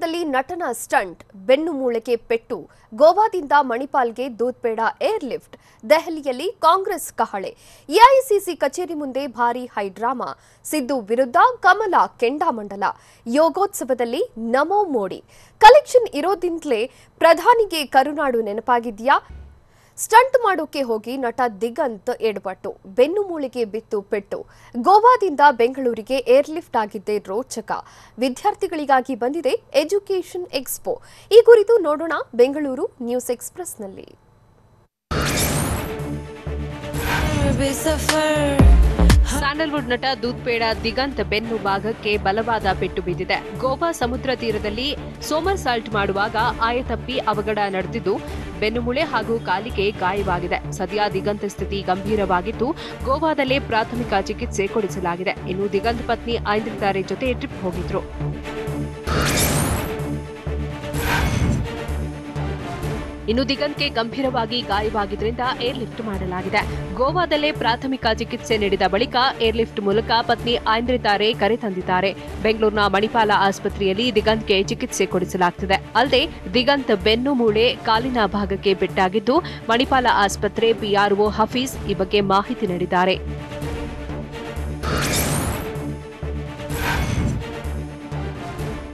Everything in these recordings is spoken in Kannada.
ಗೋವಾದಲ್ಲಿ ನಟನ ಸ್ಟಂಟ್, ಬೆನ್ನು ಮೂಳೆಗೆ ಪೆಟ್ಟು, ಗೋವಾದಿಂದ ಮಣಿಪಾಲ್ಗೆ ದೂದ್ಪೇಡ ಏರ್ ಲಿಫ್ಟ್, ದೆಹಲಿಯಲ್ಲಿ ಕಾಂಗ್ರೆಸ್ ಕಹಳೆ, ಎಐಸಿಸಿ ಕಚೇರಿ ಮುಂದೆ ಭಾರೀ ಹೈಡ್ರಾಮಾ, ಸಿದ್ದು ವಿರುದ್ಧ ಕಮಲ ಕೆಂಡಾಮಂಡಲ, ಯೋಗೋತ್ಸವದಲ್ಲಿ ನಮೋ ಮೋಡಿ, ಕಲೆಕ್ಷನ್ ಇರೋದಿಂದಲೇ ಪ್ರಧಾನಿಗೆ ಕರುನಾಡು ನೆನಪಾಗಿದ್ಯಾ? ಸ್ಟಂಟ್ ಮಾಡೋಕೆ ಹೋಗಿ ನಟ ದಿಗಂತ್ ಎಡಪಟ್ಟು, ಬೆನ್ನು ಮೂಳೆಗೆ ಬಿತ್ತು ಪೆಟ್ಟು, ಗೋವಾದಿಂದ ಬೆಂಗಳೂರಿಗೆ ಏರ್ ಲಿಫ್ಟ್ ಆಗಿದ್ದೇ ರೋಚಕ, ವಿದ್ಯಾರ್ಥಿಗಳಿಗಾಗಿ ಬಂದಿದೆ ಎಜುಕೇಷನ್ ಎಕ್ಸ್ಪೋ. ಈ ಕುರಿತು ನೋಡೋಣ ಬೆಂಗಳೂರು ನ್ಯೂಸ್ ಎಕ್ಸ್‌ಪ್ರೆಸ್‌ನಲ್ಲಿ. ಸ್ಯಾಂಡಲ್ವುಡ್ ನಟ ದೂದ್ಪೇಡ ದಿಗಂತ್ ಬೆನ್ನು ಭಾಗಕ್ಕೆ ಬಲವಾದ ಪೆಟ್ಟು ಬಿದ್ದಿದೆ. ಗೋವಾ ಸಮುದ್ರ ತೀರದಲ್ಲಿ ಸೋಮರ್ ಸಾಲ್ಟ್ ಮಾಡುವಾಗ ಆಯತಪ್ಪಿ ಅವಘಡ ನಡೆದಿದ್ದು ಬೆನ್ನುಮೂಳೆ ಹಾಗೂ ಕಾಲಿಗೆ ಗಾಯವಾಗಿದೆ. ಸದ್ಯ ದಿಗಂತ್ ಸ್ಥಿತಿ ಗಂಭೀರವಾಗಿದ್ದು ಗೋವಾದಲ್ಲೇ ಪ್ರಾಥಮಿಕ ಚಿಕಿತ್ಸೆ ಕೊಡಿಸಲಾಗಿದೆ. ಇನ್ನು ದಿಗಂತ್ ಪತ್ನಿ ಐಂದ್ರಿತಾರೆ ಜೊತೆ ಟ್ರಿಪ್ ಹೋಗಿದ್ರು. ಇನ್ನು ದಿಗಂತ್ಗೆ ಗಂಭೀರವಾಗಿ ಗಾಯವಾಗಿದ್ದರಿಂದ ಏರ್ ಲಿಫ್ಟ್ ಮಾಡಲಾಗಿದೆ. ಗೋವಾದಲ್ಲೇ ಪ್ರಾಥಮಿಕ ಚಿಕಿತ್ಸೆ ನೀಡಿದ ಬಳಿಕ ಏರ್ ಲಿಫ್ಟ್ ಮೂಲಕ ಪತ್ನಿ ಐಂದ್ರಿತಾರೆ ಕರೆ ತಂದಿದ್ದಾರೆ. ಬೆಂಗಳೂರಿನ ಮಣಿಪಾಲ ಆಸ್ಪತ್ರೆಯಲ್ಲಿ ದಿಗಂತ್ಗೆ ಚಿಕಿತ್ಸೆ ಕೊಡಿಸಲಾಗುತ್ತಿದೆ. ಅಲ್ಲದೆ ದಿಗಂತ್ ಬೆನ್ನು ಮೂಳೆ ಕಾಲಿನ ಭಾಗಕ್ಕೆ ಪೆಟ್ಟಾಗಿದ್ದು ಮಣಿಪಾಲ ಆಸ್ಪತ್ರೆ ಪಿಆರ್ಒ ಹಫೀಜ್ ಈ ಬಗ್ಗೆ ಮಾಹಿತಿ ನೀಡಿದ್ದಾರೆ.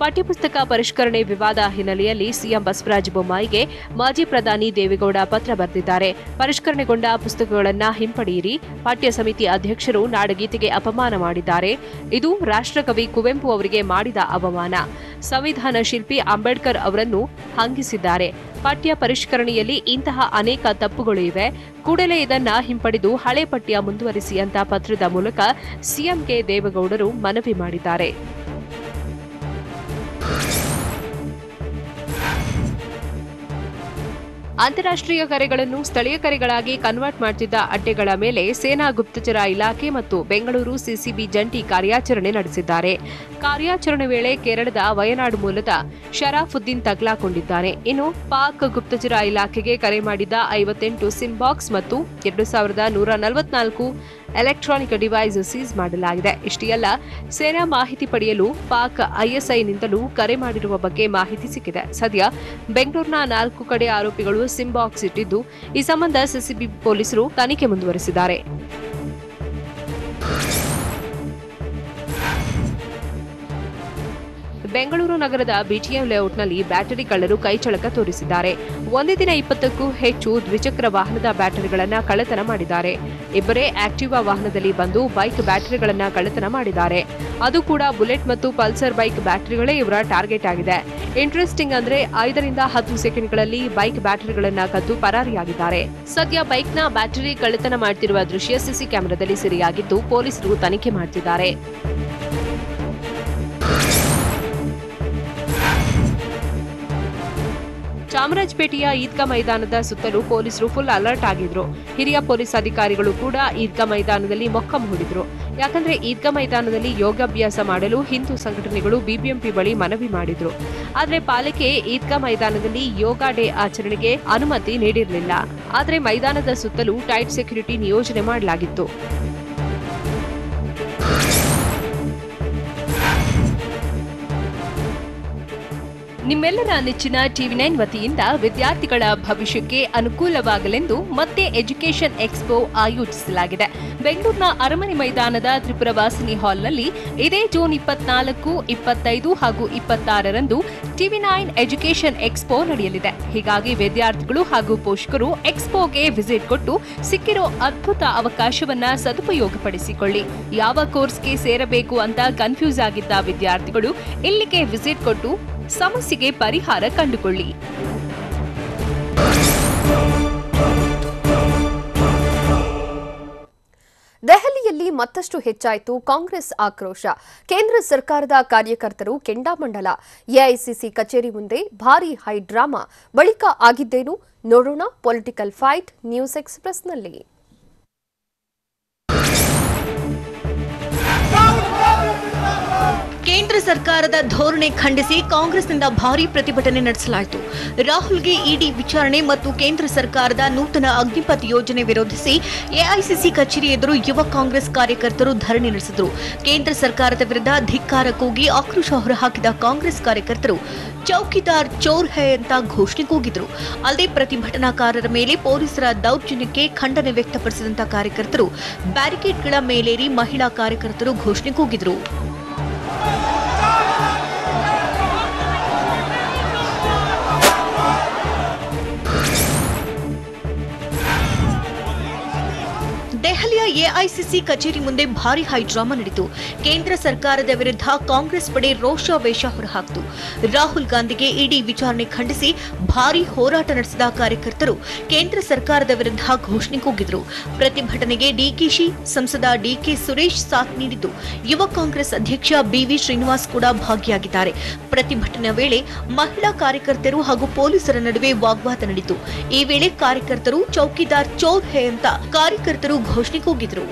ಪಠ್ಯಪುಸ್ತಕ ಪರಿಷ್ಕರಣೆ ವಿವಾದ ಹಿನ್ನೆಲೆಯಲ್ಲಿ ಸಿಎಂ ಬಸವರಾಜ ಬೊಮ್ಮಾಯಿಗೆ ಮಾಜಿ ಪ್ರಧಾನಿ ದೇವೇಗೌಡ ಪತ್ರ ಬರೆದಿದ್ದಾರೆ. ಪರಿಷ್ಕರಣೆಗೊಂಡ ಪುಸ್ತಕಗಳನ್ನು ಹಿಂಪಡೆಯಿರಿ. ಪಠ್ಯ ಸಮಿತಿ ಅಧ್ಯಕ್ಷರು ನಾಡಗೀತೆಗೆ ಅಪಮಾನ ಮಾಡಿದ್ದಾರೆ. ಇದು ರಾಷ್ಟ್ರಕವಿ ಕುವೆಂಪು ಅವರಿಗೆ ಮಾಡಿದ ಅವಮಾನ. ಸಂವಿಧಾನ ಶಿಲ್ಪಿ ಅಂಬೇಡ್ಕರ್ ಅವರನ್ನು ಹಂಗಿಸಿದ್ದಾರೆ. ಪಠ್ಯ ಪರಿಷ್ಕರಣೆಯಲ್ಲಿ ಇಂತಹ ಅನೇಕ ತಪ್ಪುಗಳು ಇವೆ. ಕೂಡಲೇ ಇದನ್ನ ಹಿಂಪಡೆದು ಹಳೆ ಪಠ್ಯ ಮುಂದುವರಿಸಿ ಅಂತ ಪತ್ರದ ಮೂಲಕ ಸಿಎಂಗೆ ದೇವೇಗೌಡರು ಮನವಿ ಮಾಡಿದ್ದಾರೆ. ಅಂತಾರಾಷ್ಟ್ರೀಯ ಕರೆಗಳನ್ನು ಸ್ಥಳೀಯ ಕರೆಗಳಾಗಿ ಕನ್ವರ್ಟ್ ಮಾಡುತ್ತಿದ್ದ ಅಡ್ಡೆಗಳ ಮೇಲೆ ಸೇನಾ ಗುಪ್ತಚರ ಇಲಾಖೆ ಮತ್ತು ಬೆಂಗಳೂರು ಸಿಸಿಬಿ ಜಂಟಿ ಕಾರ್ಯಾಚರಣೆ ನಡೆಸಿದ್ದಾರೆ. ಕಾರ್ಯಾಚರಣೆ ವೇಳೆ ಕೇರಳದ ವಯನಾಡು ಮೂಲದ ಶರಾಫುದ್ದೀನ್ ತಗ್ಲಾಕೊಂಡಿದ್ದಾನೆ. ಇನ್ನು ಪಾಕ್ ಗುಪ್ತಚರ ಇಲಾಖೆಗೆ ಕರೆ ಮಾಡಿದ್ದ 58 ಸಿಮ್ ಬಾಕ್ಸ್ ಮತ್ತು 2144 ಎಲೆಕ್ಟ್ರಾನಿಕ್ ಡಿವೈಸ್ ಸೀಸ್ ಮಾಡಲಾಗಿದೆ. ಇಷ್ಟೇ ಅಲ್ಲ, ಸೇನಾ ಮಾಹಿತಿ ಪಡೆಯಲು ಪಾಕ್ ಐಎಸ್ಐನಿಂದಲೂ ಕರೆ ಮಾಡಿರುವ ಬಗ್ಗೆ ಮಾಹಿತಿ ಸಿಕ್ಕಿದೆ. ಸದ್ಯ ಬೆಂಗಳೂರಿನ 4 ಕಡೆ ಆರೋಪಿಗಳು ಸಿಮ್ ಬಾಕ್ಸ್ ಇಟ್ಟಿದ್ದು ಈ ಸಂಬಂಧ ಸಿಸಿಬಿ ಪೊಲೀಸರು ತನಿಖೆ ಮುಂದುವರೆಸಿದ್ದಾರೆ. ಬೆಂಗಳೂರು ನಗರದ ಬಿಟಿಎಂ ಲೇಔಟ್ನಲ್ಲಿ ಬ್ಯಾಟರಿ ಕಳ್ಳರು ಕೈಚಳಕ ತೋರಿಸಿದ್ದಾರೆ. ಒಂದೇ ದಿನ 20ಕ್ಕೂ ಹೆಚ್ಚು ದ್ವಿಚಕ್ರ ವಾಹನದ ಬ್ಯಾಟರಿಗಳನ್ನು ಕಳ್ಳತನ ಮಾಡಿದ್ದಾರೆ. ಇಬ್ಬರೇ ಆಕ್ಟಿವಾ ವಾಹನದಲ್ಲಿ ಬಂದು ಬೈಕ್ ಬ್ಯಾಟರಿಗಳನ್ನು ಕಳ್ಳತನ ಮಾಡಿದ್ದಾರೆ. ಅದು ಕೂಡ ಬುಲೆಟ್ ಮತ್ತು ಪಲ್ಸರ್ ಬೈಕ್ ಬ್ಯಾಟರಿಗಳೇ ಇವರ ಟಾರ್ಗೆಟ್ ಆಗಿದೆ. ಇಂಟ್ರೆಸ್ಟಿಂಗ್ ಅಂದ್ರೆ 5 ರಿಂದ 10 ಸೆಕೆಂಡ್ಗಳಲ್ಲಿ ಬೈಕ್ ಬ್ಯಾಟರಿಗಳನ್ನು ಕದ್ದು ಪರಾರಿಯಾಗಿದ್ದಾರೆ. ಸದ್ಯ ಬೈಕ್ನ ಬ್ಯಾಟರಿ ಕಳ್ಳತನ ಮಾಡುತ್ತಿರುವ ದೃಶ್ಯ ಸಿಸಿ ಕ್ಯಾಮೆರಾದಲ್ಲಿ ಸೆರೆಯಾಗಿದ್ದು ಪೊಲೀಸರು ತನಿಖೆ ಮಾಡುತ್ತಿದ್ದಾರೆ. ಚಾಮರಾಜಪೇಟೆಯ ಈದ್ಗಾ ಮೈದಾನದ ಸುತ್ತಲೂ ಪೊಲೀಸರು ಫುಲ್ ಅಲರ್ಟ್ ಆಗಿದ್ರು. ಹಿರಿಯ ಪೊಲೀಸ್ ಅಧಿಕಾರಿಗಳು ಕೂಡ ಈದ್ಗಾ ಮೈದಾನದಲ್ಲಿ ಮೊಕ್ಕಂ ಹೂಡಿದ್ರು. ಯಾಕಂದ್ರೆ ಈದ್ಗಾ ಮೈದಾನದಲ್ಲಿ ಯೋಗಾಭ್ಯಾಸ ಮಾಡಲು ಹಿಂದೂ ಸಂಘಟನೆಗಳು ಬಿಬಿಎಂಪಿ ಬಳಿ ಮನವಿ ಮಾಡಿದ್ರು. ಆದ್ರೆ ಪಾಲಿಕೆ ಈದ್ಗಾ ಮೈದಾನದಲ್ಲಿ ಯೋಗ ಡೇ ಆಚರಣೆಗೆ ಅನುಮತಿ ನೀಡಿರಲಿಲ್ಲ. ಆದ್ರೆ ಮೈದಾನದ ಸುತ್ತಲೂ ಟೈಟ್ ಸೆಕ್ಯೂರಿಟಿ ನಿಯೋಜನೆ ಮಾಡಲಾಗಿತ್ತು. ನಿಮ್ಮೆಲ್ಲರ ನೆಚ್ಚಿನ ಟಿವಿ9 ವತಿಯಿಂದ ವಿದ್ಯಾರ್ಥಿಗಳ ಭವಿಷ್ಯಕ್ಕೆ ಅನುಕೂಲವಾಗಲೆಂದು ಮತ್ತೆ ಎಜುಕೇಷನ್ ಎಕ್ಸ್ಪೋ ಆಯೋಜಿಸಲಾಗಿದೆ. ಬೆಂಗಳೂರಿನ ಅರಮನೆ ಮೈದಾನದ ತ್ರಿಪುರವಾಸಿನಿ ಹಾಲ್ನಲ್ಲಿ ಇದೇ ಜೂನ್ 24, 25 ಹಾಗೂ 26ರಂದು ಟಿವಿ9 ಎಜುಕೇಷನ್ ಎಕ್ಸ್ಪೋ ನಡೆಯಲಿದೆ. ಹೀಗಾಗಿ ವಿದ್ಯಾರ್ಥಿಗಳು ಹಾಗೂ ಪೋಷಕರು ಎಕ್ಸ್ಪೋಗೆ ವಿಸಿಟ್ ಕೊಟ್ಟು ಸಿಕ್ಕಿರೋ ಅದ್ಭುತ ಅವಕಾಶವನ್ನ ಸದುಪಯೋಗಪಡಿಸಿಕೊಳ್ಳಿ. ಯಾವ ಕೋರ್ಸ್ಗೆ ಸೇರಬೇಕು ಅಂತ ಕನ್ಫ್ಯೂಸ್ ಆಗಿದ್ದ ವಿದ್ಯಾರ್ಥಿಗಳು ಇಲ್ಲಿಗೆ ವಿಸಿಟ್ ಕೊಟ್ಟು ಸಮಸ್ಯೆಗೆ ಪರಿಹಾರ ಕಂಡುಕೊಳ್ಳಿ. ದೆಹಲಿಯಲ್ಲಿ ಮತ್ತಷ್ಟು ಹೆಚ್ಚಾಯಿತು ಕಾಂಗ್ರೆಸ್ ಆಕ್ರೋಶ. ಕೇಂದ್ರ ಸರ್ಕಾರದ ಕಾರ್ಯಕರ್ತರು ಕೆಂಡಾಮಂಡಲ. ಎಐಸಿಸಿ ಕಚೇರಿ ಮುಂದೆ ಭಾರೀ ಹೈಡ್ರಾಮಾ. ಬಳಿಕ ಆಗಿದ್ದೇನು ನೋಡೋಣ ಪೊಲಿಟಿಕಲ್ ಫೈಟ್ ನ್ಯೂಸ್ ಎಕ್ಸ್‌ಪ್ರೆಸ್‌ನಲ್ಲಿ. ಕೇಂದ್ರ ಸರ್ಕಾರದ ಧೋರಣೆ ಖಂಡಿಸಿ ಕಾಂಗ್ರೆಸ್ನಿಂದ ಭಾರೀ ಪ್ರತಿಭಟನೆ ನಡೆಸಲಾಯಿತು. ರಾಹುಲ್ಗೆ ಇಡಿ ವಿಚಾರಣೆ ಮತ್ತು ಕೇಂದ್ರ ಸರ್ಕಾರದ ನೂತನ ಅಗ್ನಿಪಥ್ ಯೋಜನೆ ವಿರೋಧಿಸಿ ಎಐಸಿಸಿ ಕಚೇರಿ ಎದುರು ಯುವ ಕಾಂಗ್ರೆಸ್ ಕಾರ್ಯಕರ್ತರು ಧರಣಿ ನಡೆಸಿದರು. ಕೇಂದ್ರ ಸರ್ಕಾರದ ವಿರುದ್ಧ ಧಿಕ್ಕಾರ ಕೂಗಿ ಆಕ್ರೋಶ ಹೊರಹಾಕಿದ ಕಾಂಗ್ರೆಸ್ ಕಾರ್ಯಕರ್ತರು ಚೌಕಿದಾರ್ ಚೋರ್ ಹೈ ಅಂತ ಘೋಷಣೆ ಕೂಗಿದ್ರು. ಅಲ್ಲದೆ ಪ್ರತಿಭಟನಾಕಾರರ ಮೇಲೆ ಪೊಲೀಸರ ದೌರ್ಜನ್ಯಕ್ಕೆ ಖಂಡನೆ ವ್ಯಕ್ತಪಡಿಸಿದಂತ ಕಾರ್ಯಕರ್ತರು ಬ್ಯಾರಿಕೇಡ್ಗಳ ಮೇಲೇರಿ ಮಹಿಳಾ ಕಾರ್ಯಕರ್ತರು ಘೋಷಣೆ ಕೂಗಿದ್ರು. ದೆಹಲಿಯ ಎಐಸಿಸಿ ಕಚೇರಿ ಮುಂದೆ ಭಾರೀ ಹೈಡ್ರಾಮಾ ನಡೆಯಿತು. ಕೇಂದ್ರ ಸರ್ಕಾರದ ವಿರುದ್ಧ ಕಾಂಗ್ರೆಸ್ ಪಡೆ ರೋಷಾವೇಶ ಹೊರಹಾಕಿತು. ರಾಹುಲ್ ಗಾಂಧಿಗೆ ಇಡಿ ವಿಚಾರಣೆ ಖಂಡಿಸಿ ಭಾರೀ ಹೋರಾಟ ನಡೆಸಿದ ಕಾರ್ಯಕರ್ತರು ಕೇಂದ್ರ ಸರ್ಕಾರದ ವಿರುದ್ಧ ಘೋಷಣೆ ಕೂಗಿದ್ರು. ಪ್ರತಿಭಟನೆಗೆ ಡಿಕೆಶಿ ಸಂಸದ ಡಿಕೆ ಸುರೇಶ್ ಸಾಥ್ ನೀಡಿದ್ದು, ಯುವ ಕಾಂಗ್ರೆಸ್ ಅಧ್ಯಕ್ಷ ಬಿವಿ ಶ್ರೀನಿವಾಸ್ ಕೂಡ ಭಾಗಿಯಾಗಿದ್ದಾರೆ. ಪ್ರತಿಭಟನೆ ವೇಳೆ ಮಹಿಳಾ ಕಾರ್ಯಕರ್ತರು ಹಾಗೂ ಪೊಲೀಸರ ನಡುವೆ ವಾಗ್ವಾದ ನಡೆಯಿತು. ಈ ವೇಳೆ ಕಾರ್ಯಕರ್ತರು ಚೌಕಿದಾರ್ ಚೋರ್ ಹೈ ಅಂತ ಕಾರ್ಯಕರ್ತರು ಘೋಷಣೆ ಕೂಗಿದ್ರು.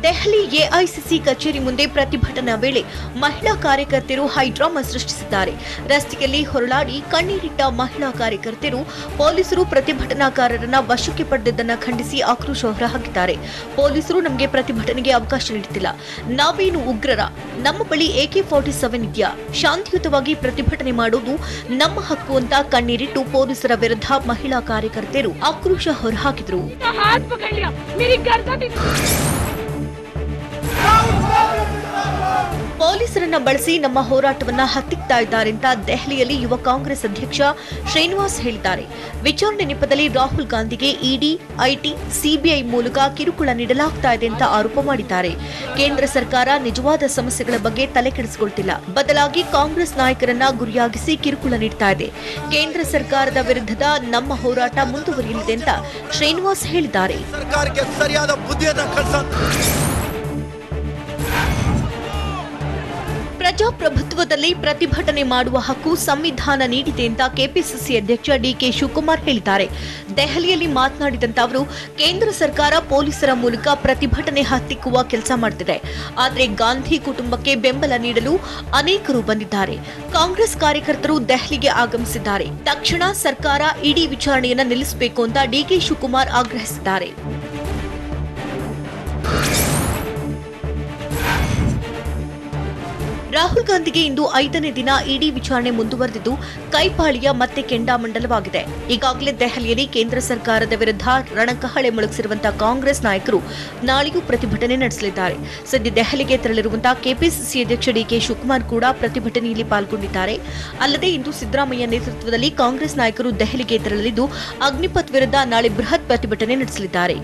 ದೆಹಲಿ ಎಐಸಿಸಿ ಕಚೇರಿ ಮುಂದೆ ಪ್ರತಿಭಟನಾ ವೇಳೆ ಮಹಿಳಾ ಕಾರ್ಯಕರ್ತರು ಹೈಡ್ರಾಮಾ ಸೃಷ್ಟಿಸಿದ್ದಾರೆ. ರಸ್ತೆಯಲ್ಲಿ ಹೊರಳಾಡಿ ಕಣ್ಣೀರಿಟ್ಟ ಮಹಿಳಾ ಕಾರ್ಯಕರ್ತರು ಪೊಲೀಸರು ಪ್ರತಿಭಟನಾಕಾರರನ್ನ ವಶಕ್ಕೆ ಪಡೆದಿದ್ದನ್ನು ಖಂಡಿಸಿ ಆಕ್ರೋಶ ಹೊರಹಾಕಿದ್ದಾರೆ. ಪೊಲೀಸರು ನಮಗೆ ಪ್ರತಿಭಟನೆಗೆ ಅವಕಾಶ ನೀಡುತ್ತಿಲ್ಲ, ನಾವೇನು ಉಗ್ರರ, ನಮ್ಮ ಬಳಿ AK-47 ಇದೆಯಾ, ಶಾಂತಿಯುತವಾಗಿ ಪ್ರತಿಭಟನೆ ಮಾಡುವುದು ನಮ್ಮ ಹಕ್ಕು ಅಂತ ಕಣ್ಣೀರಿಟ್ಟು ಪೊಲೀಸರ ವಿರುದ್ಧ ಮಹಿಳಾ ಕಾರ್ಯಕರ್ತರು ಆಕ್ರೋಶ ಹೊರಹಾಕಿದರು. ಪೊಲೀಸರನ್ನ ಬಳಸಿ ನಮ್ಮ ಹೋರಾಟವನ್ನ ಹತ್ತಿಕ್ತಾ ಇದ್ದಾರೆ ಅಂತ ದೆಹಲಿಯಲ್ಲಿ ಯುವ ಕಾಂಗ್ರೆಸ್ ಅಧ್ಯಕ್ಷ ಶ್ರೀನಿವಾಸ್ ಹೇಳಿದ್ದಾರೆ. ವಿಚಾರಣೆ ನೆಪದಲ್ಲಿ ರಾಹುಲ್ ಗಾಂಧಿಗೆ ಇಡಿ, ಐಟಿ, ಸಿಬಿಐ ಮೂಲಕ ಕಿರುಕುಳ ನೀಡಲಾಗ್ತಾ ಇದೆ ಅಂತ ಆರೋಪ ಮಾಡಿದ್ದಾರೆ. ಕೇಂದ್ರ ಸರ್ಕಾರ ನಿಜವಾದ ಸಮಸ್ಯೆಗಳ ಬಗ್ಗೆ ತಲೆಕೆಡಿಸಿಕೊಳ್ತಿಲ್ಲ, ಬದಲಾಗಿ ಕಾಂಗ್ರೆಸ್ ನಾಯಕರನ್ನ ಗುರಿಯಾಗಿಸಿ ಕಿರುಕುಳ ನೀಡ್ತಾ ಇದೆ. ಕೇಂದ್ರ ಸರ್ಕಾರದ ವಿರುದ್ಧದ ನಮ್ಮ ಹೋರಾಟ ಮುಂದುವರಿಯಲಿದೆ ಅಂತ ಶ್ರೀನಿವಾಸ್ ಹೇಳಿದ್ದಾರೆ. ಪ್ರಜಾಪ್ರಭುತ್ವದಲ್ಲಿ ಪ್ರತಿಭಟನೆ ಮಾಡುವ ಹಕ್ಕು ಸಂವಿಧಾನ ನೀಡಿದೆ ಅಂತ ಕೆಪಿಸಿಸಿ ಅಧ್ಯಕ್ಷ ಡಿಕೆ ಶಿವಕುಮಾರ್ ಹೇಳಿದ್ದಾರೆ. ದೆಹಲಿಯಲ್ಲಿ ಮಾತನಾಡಿದಂತ ಅವರು, ಕೇಂದ್ರ ಸರ್ಕಾರ ಪೊಲೀಸರ ಮೂಲಕ ಪ್ರತಿಭಟನೆ ಹತ್ತಿಕ್ಕುವ ಕೆಲಸ ಮಾಡುತ್ತಿದೆ. ಆದರೆ ಗಾಂಧಿ ಕುಟುಂಬಕ್ಕೆ ಬೆಂಬಲ ನೀಡಲು ಅನೇಕರು ಬಂದಿದ್ದಾರೆ. ಕಾಂಗ್ರೆಸ್ ಕಾರ್ಯಕರ್ತರು ದೆಹಲಿಗೆ ಆಗಮಿಸಿದ್ದಾರೆ. ತಕ್ಷಣ ಸರ್ಕಾರ ಇಡಿ ವಿಚಾರಣೆಯನ್ನ ನಿಲ್ಲಿಸಬೇಕು ಅಂತ ಡಿಕೆ ಶಿವಕುಮಾರ್ ಆಗ್ರಹಿಸಿದ್ದಾರೆ. ರಾಹುಲ್ ಗಾಂಧಿಗೆ ಇಂದು 5ನೇ ದಿನ ಇಡಿ ವಿಚಾರಣೆ ಮುಂದುವರೆದಿದ್ದು, ಕೈಪಾಳಿಯ ಮತ್ತೆ ಕೆಂಡಾಮಂಡಲವಾಗಿದೆ. ಈಗಾಗಲೇ ದೆಹಲಿಯಲ್ಲಿ ಕೇಂದ್ರ ಸರ್ಕಾರದ ವಿರುದ್ಧ ರಣಕಹಳೆ ಮೊಳಗಿಸಿರುವಂತಹ ಕಾಂಗ್ರೆಸ್ ನಾಯಕರು ನಾಳೆಯೂ ಪ್ರತಿಭಟನೆ ನಡೆಸಲಿದ್ದಾರೆ. ಸದ್ಯ ದೆಹಲಿಗೆ ತೆರಳಿರುವಂತಹ ಕೆಪಿಸಿಸಿ ಅಧ್ಯಕ್ಷ ಡಿಕೆ ಶಿವಕುಮಾರ್ ಕೂಡ ಪ್ರತಿಭಟನೆಯಲ್ಲಿ ಪಾಲ್ಗೊಂಡಿದ್ದಾರೆ. ಅಲ್ಲದೆ ಇಂದು ಸಿದ್ದರಾಮಯ್ಯ ನೇತೃತ್ವದಲ್ಲಿ ಕಾಂಗ್ರೆಸ್ ನಾಯಕರು ದೆಹಲಿಗೆ ತೆರಳಲಿದ್ದು, ಅಗ್ನಿಪಥ್ ವಿರುದ್ಧ ನಾಳೆ ಬೃಹತ್ ಪ್ರತಿಭಟನೆ ನಡೆಸಲಿದ್ದಾರೆ.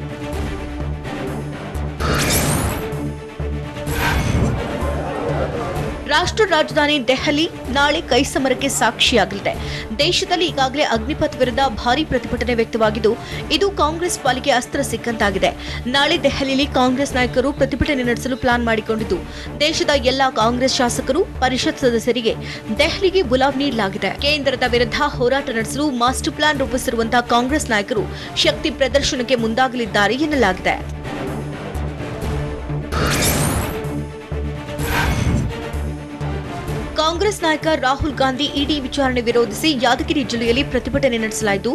ರಾಷ್ಟ್ರ ರಾಜಧಾನಿ ದೆಹಲಿ ನಾಳೆ ಕೈಸಮರಕ್ಕೆ ಸಾಕ್ಷಿಯಾಗಲಿದೆ. ದೇಶದಲ್ಲಿ ಈಗಾಗಲೇ ಅಗ್ನಿಪಥ್ ವಿರುದ್ಧ ಭಾರೀ ಪ್ರತಿಭಟನೆ ವ್ಯಕ್ತವಾಗಿದ್ದು, ಇದು ಕಾಂಗ್ರೆಸ್ ಪಾಲಿಗೆ ಅಸ್ತ್ರ ಸಿಕ್ಕಂತಾಗಿದೆ. ನಾಳೆ ದೆಹಲಿಯಲ್ಲಿ ಕಾಂಗ್ರೆಸ್ ನಾಯಕರು ಪ್ರತಿಭಟನೆ ನಡೆಸಲು ಪ್ಲಾನ್ ಮಾಡಿಕೊಂಡಿದ್ದು, ದೇಶದ ಎಲ್ಲಾ ಕಾಂಗ್ರೆಸ್ ಶಾಸಕರು, ಪರಿಷತ್ ಸದಸ್ಯರಿಗೆ ದೆಹಲಿಗೆ ಬುಲಾವ್ ನೀಡಲಾಗಿದೆ. ಕೇಂದ್ರದ ವಿರುದ್ಧ ಹೋರಾಟ ನಡೆಸಲು ಮಾಸ್ಟರ್ ಪ್ಲಾನ್ ರೂಪಿಸಿರುವಂತಹ ಕಾಂಗ್ರೆಸ್ ನಾಯಕರು ಶಕ್ತಿ ಪ್ರದರ್ಶನಕ್ಕೆ ಮುಂದಾಗಲಿದ್ದಾರೆ ಎನ್ನಲಾಗಿದೆ. ಕಾಂಗ್ರೆಸ್ ನಾಯಕ ರಾಹುಲ್ ಗಾಂಧಿ ಇಡಿ ವಿಚಾರಣೆ ವಿರೋಧಿಸಿ ಯಾದಗಿರಿ ಜಿಲ್ಲೆಯಲ್ಲಿ ಪ್ರತಿಭಟನೆ ನಡೆಸಲಾಯಿತು.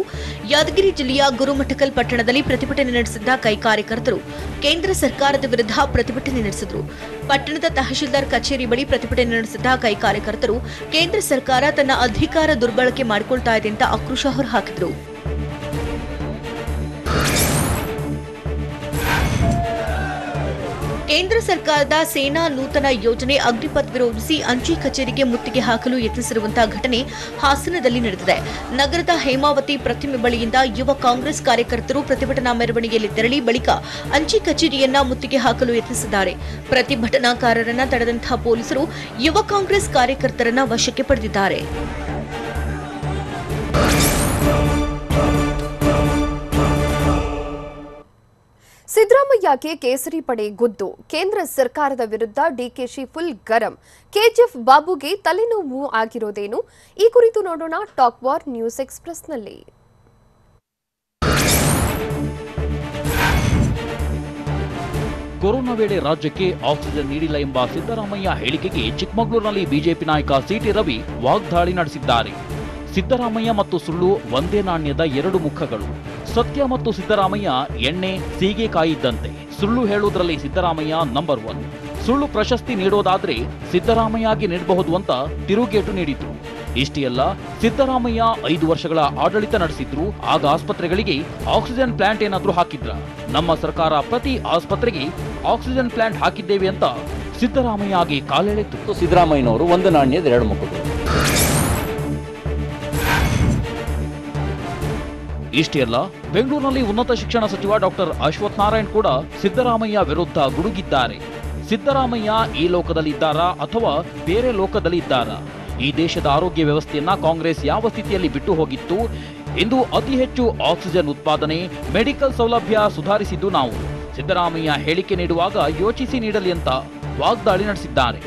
ಯಾದಗಿರಿ ಜಿಲ್ಲೆಯ ಗುರುಮಠಕಲ್ ಪಟ್ಟಣದಲ್ಲಿ ಪ್ರತಿಭಟನೆ ನಡೆಸಿದ್ದ ಕೈ ಕಾರ್ಯಕರ್ತರು ಕೇಂದ್ರ ಸರ್ಕಾರದ ವಿರುದ್ಧ ಪ್ರತಿಭಟನೆ ನಡೆಸಿದರು. ಪಟ್ಟಣದ ತಹಶೀಲ್ದಾರ್ ಕಚೇರಿ ಬಳಿ ಪ್ರತಿಭಟನೆ ನಡೆಸಿದ್ದ ಕೈ ಕಾರ್ಯಕರ್ತರು ಕೇಂದ್ರ ಸರ್ಕಾರ ತನ್ನ ಅಧಿಕಾರ ದುರ್ಬಳಕೆ ಮಾಡಿಕೊಳ್ತಾ ಇದೆ ಅಂತ ಆಕ್ರೋಶ ಹೊರಹಾಕಿದರು. ಕೇಂದ್ರ ಸರ್ಕಾರದ ಸೇನಾ ನೂತನ ಯೋಜನೆ ಅಗ್ನಿಪಥ್ ವಿರೋಧಿಸಿ ಅಂಚೆ ಕಚೇರಿಗೆ ಮುತ್ತಿಗೆ ಹಾಕಲು ಯತ್ನಿಸಿರುವಂತಹ ಘಟನೆ ಹಾಸನದಲ್ಲಿ ನಡೆದಿದೆ. ನಗರದ ಹೇಮಾವತಿ ಪ್ರತಿಮೆ ಬಳಿಯಿಂದ ಯುವ ಕಾಂಗ್ರೆಸ್ ಕಾರ್ಯಕರ್ತರು ಪ್ರತಿಭಟನಾ ಮೆರವಣಿಗೆಯಲ್ಲಿ ತೆರಳಿ ಬಳಿಕ ಅಂಚೆ ಕಚೇರಿಯನ್ನ ಮುತ್ತಿಗೆ ಹಾಕಲು ಯತ್ನಿಸಿದ್ದಾರೆ. ಪ್ರತಿಭಟನಾಕಾರರನ್ನ ತಡೆದಂತಹ ಪೊಲೀಸರು ಯುವ ಕಾಂಗ್ರೆಸ್ ಕಾರ್ಯಕರ್ತರನ್ನ ವಶಕ್ಕೆ ಪಡೆದಿದ್ದಾರೆ. ಸಿದ್ದರಾಮಯ್ಯಗೆ ಕೇಸರಿ ಪಡೆ ಗುದ್ದು, ಕೇಂದ್ರ ಸರ್ಕಾರದ ವಿರುದ್ಧ ಡಿಕೆಶಿ ಫುಲ್ ಗರಂ, ಕೆಜಿಎಫ್ ಬಾಬುಗೆ ತಲೆನೋವು ಆಗಿರೋದೇನು? ಈ ಕುರಿತು ನೋಡೋಣ ಟಾಕ್ ವಾರ್ ನ್ಯೂಸ್ ಎಕ್ಸ್‌ಪ್ರೆಸ್‌ನಲ್ಲಿ. ಕೊರೋನಾ ವೇಳೆ ರಾಜ್ಯಕ್ಕೆ ಆಕ್ಸಿಜನ್ ನೀಡಿಲ್ಲ ಎಂಬ ಸಿದ್ದರಾಮಯ್ಯ ಹೇಳಿಕೆಗೆ ಚಿಕ್ಕಮಗಳೂರಿನಲ್ಲಿ ಬಿಜೆಪಿ ನಾಯಕ ಸಿಟಿ ರವಿ ವಾಗ್ದಾಳಿ ನಡೆಸಿದ್ದಾರೆ. ಸಿದ್ದರಾಮಯ್ಯ ಮತ್ತು ಸುಳ್ಳು ಒಂದೇ ನಾಣ್ಯದ ಎರಡು ಮುಖಗಳು. ಸತ್ಯ ಮತ್ತು ಸಿದ್ದರಾಮಯ್ಯ ಎಣ್ಣೆ ಸೀಗೆಕಾಯಿ ಇದ್ದಂತೆ. ಸುಳ್ಳು ಹೇಳುವುದರಲ್ಲಿ ಸಿದ್ದರಾಮಯ್ಯ ನಂಬರ್ 1. ಸುಳ್ಳು ಪ್ರಶಸ್ತಿ ನೀಡೋದಾದ್ರೆ ಸಿದ್ದರಾಮಯ್ಯಗೆ ನೀಡಬಹುದು ಅಂತ ತಿರುಗೇಟು ನೀಡಿದ್ರು. ಇಷ್ಟೇ ಅಲ್ಲ, ಸಿದ್ದರಾಮಯ್ಯ 5 ವರ್ಷಗಳ ಆಡಳಿತ ನಡೆಸಿದ್ರು. ಆಗ ಆಸ್ಪತ್ರೆಗಳಿಗೆ ಆಕ್ಸಿಜನ್ ಪ್ಲಾಂಟ್ ಏನಾದ್ರೂ ಹಾಕಿದ್ರ? ನಮ್ಮ ಸರ್ಕಾರ ಪ್ರತಿ ಆಸ್ಪತ್ರೆಗೆ ಆಕ್ಸಿಜನ್ ಪ್ಲಾಂಟ್ ಹಾಕಿದ್ದೇವೆ ಅಂತ ಸಿದ್ದರಾಮಯ್ಯಗೆ ಕಾಲೆಳೆತ್ತು. ಸಿದ್ದರಾಮಯ್ಯನವರು ಒಂದು ನಾಣ್ಯದ ಎರಡು ಮುಖಗಳು. ಇಷ್ಟೇ ಅಲ್ಲ, ಬೆಂಗಳೂರಿನಲ್ಲಿ ಉನ್ನತ ಶಿಕ್ಷಣ ಸಚಿವ ಡಾಕ್ಟರ್ ಅಶ್ವಥ್ ನಾರಾಯಣ್ ಕೂಡ ಸಿದ್ದರಾಮಯ್ಯ ವಿರುದ್ಧ ಗುಡುಗಿದ್ದಾರೆ. ಸಿದ್ದರಾಮಯ್ಯ ಈ ಲೋಕದಲ್ಲಿದ್ದಾರಾ ಅಥವಾ ಬೇರೆ ಲೋಕದಲ್ಲಿದ್ದಾರಾ? ಈ ದೇಶದ ಆರೋಗ್ಯ ವ್ಯವಸ್ಥೆಯನ್ನ ಕಾಂಗ್ರೆಸ್ ಯಾವ ಸ್ಥಿತಿಯಲ್ಲಿ ಬಿಟ್ಟು ಹೋಗಿತ್ತು? ಇಂದು ಅತಿ ಹೆಚ್ಚು ಆಕ್ಸಿಜನ್ ಉತ್ಪಾದನೆ, ಮೆಡಿಕಲ್ ಸೌಲಭ್ಯ ಸುಧಾರಿಸಿದ್ದು ನಾವು. ಸಿದ್ದರಾಮಯ್ಯ ಹೇಳಿಕೆ ನೀಡುವಾಗ ಯೋಚಿಸಿ ನೀಡಲಿ ಅಂತ ವಾಗ್ದಾಳಿ ನಡೆಸಿದ್ದಾರೆ.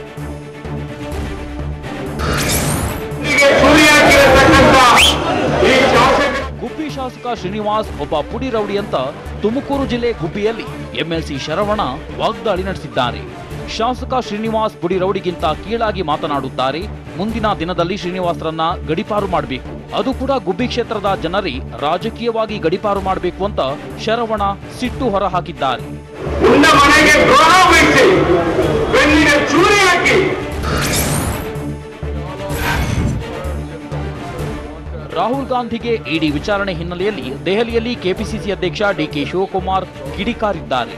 ಗುಬ್ಬಿ ಶಾಸಕ ಶ್ರೀನಿವಾಸ್ ಒಬ್ಬ ಪುಡಿ ರೌಡಿ ಅಂತ ತುಮಕೂರು ಜಿಲ್ಲೆ ಗುಬ್ಬಿಯಲ್ಲಿ ಎಂಎಲ್ಸಿ ಶರವಣ ವಾಗ್ದಾಳಿ ನಡೆಸಿದ್ದಾರೆ. ಶಾಸಕ ಶ್ರೀನಿವಾಸ್ ಪುಡಿ ರೌಡಿಗಿಂತ ಕೀಳಾಗಿ ಮಾತನಾಡುತ್ತಾರೆ. ಮುಂದಿನ ದಿನದಲ್ಲಿ ಶ್ರೀನಿವಾಸರನ್ನ ಗಡಿಪಾರು ಮಾಡಬೇಕು, ಅದು ಕೂಡ ಗುಬ್ಬಿ ಕ್ಷೇತ್ರದ ಜನರೇ ರಾಜಕೀಯವಾಗಿ ಗಡಿಪಾರು ಮಾಡಬೇಕು ಅಂತ ಶರವಣ ಸಿಟ್ಟು ಹೊರಹಾಕಿದ್ದಾರೆ. ರಾಹುಲ್ ಗಾಂಧಿಗೆ ಇಡಿ ವಿಚಾರಣೆ ಹಿನ್ನೆಲೆಯಲ್ಲಿ ದೆಹಲಿಯಲ್ಲಿ ಕೆಪಿಸಿಸಿ ಅಧ್ಯಕ್ಷ ಡಿಕೆ ಶಿವಕುಮಾರ್ ಕಿಡಿಕಾರಿದ್ದಾರೆ.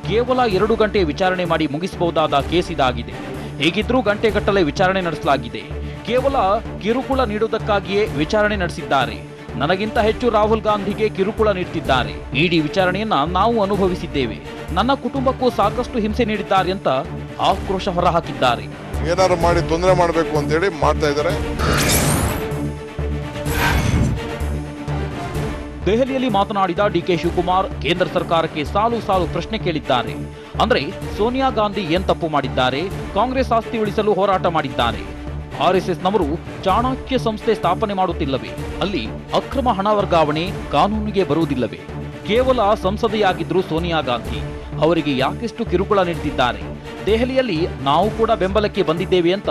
ಕೇವಲ 2 ಗಂಟೆ ವಿಚಾರಣೆ ಮಾಡಿ ಮುಗಿಸಬಹುದಾದ ಕೇಸ್ ಇದಾಗಿದೆ. ಹೀಗಿದ್ರೂ ಗಂಟೆಗಟ್ಟಲೆ ವಿಚಾರಣೆ ನಡೆಸಲಾಗಿದೆ. ಕೇವಲ ಕಿರುಕುಳ ನೀಡುವುದಕ್ಕಾಗಿಯೇ ವಿಚಾರಣೆ ನಡೆಸಿದ್ದಾರೆ. ನನಗಿಂತ ಹೆಚ್ಚು ರಾಹುಲ್ ಗಾಂಧಿಗೆ ಕಿರುಕುಳ ನೀಡುತ್ತಿದ್ದಾರೆ. ಇಡಿ ವಿಚಾರಣೆಯನ್ನ ನಾವು ಅನುಭವಿಸಿದ್ದೇವೆ. ನನ್ನ ಕುಟುಂಬಕ್ಕೂ ಸಾಕಷ್ಟು ಹಿಂಸೆ ನೀಡಿದ್ದಾರೆ ಅಂತ ಆಕ್ರೋಶ ಹೊರಹಾಕಿದ್ದಾರೆ. ಏನಾದ್ರು ಮಾಡಿ ತೊಂದರೆ ಮಾಡಬೇಕು ಅಂತ ಹೇಳಿ ಮಾಡ್ತಾ ಇದ್ದಾರೆ. ದೆಹಲಿಯಲ್ಲಿ ಮಾತನಾಡಿದ ಡಿಕೆ ಶಿವಕುಮಾರ್ ಕೇಂದ್ರ ಸರ್ಕಾರಕ್ಕೆ ಸಾಲು ಸಾಲು ಪ್ರಶ್ನೆ ಕೇಳಿದ್ದಾರೆ. ಅಂದ್ರೆ ಸೋನಿಯಾ ಗಾಂಧಿ ಏನ್ ತಪ್ಪು ಮಾಡಿದ್ದಾರೆ? ಕಾಂಗ್ರೆಸ್ ಆಸ್ತಿ ಉಳಿಸಲು ಹೋರಾಟ ಮಾಡಿದ್ದಾರೆ. ಆರ್ಎಸ್ಎಸ್ನವರು ಚಾಣಕ್ಯ ಸಂಸ್ಥೆ ಸ್ಥಾಪನೆ ಮಾಡುತ್ತಿಲ್ಲವೇ? ಅಲ್ಲಿ ಅಕ್ರಮ ಹಣ ವರ್ಗಾವಣೆ ಕಾನೂನಿಗೆ ಬರುವುದಿಲ್ಲವೇ? ಕೇವಲ ಸಂಸದೆಯಾಗಿದ್ರು ಸೋನಿಯಾ ಗಾಂಧಿ. ಅವರಿಗೆ ಯಾಕೆಷ್ಟು ಕಿರುಕುಳ ನೀಡುತ್ತಿದ್ದಾರೆ? ದೆಹಲಿಯಲ್ಲಿ ನಾವು ಕೂಡ ಬೆಂಬಲಕ್ಕೆ ಬಂದಿದ್ದೇವೆ ಅಂತ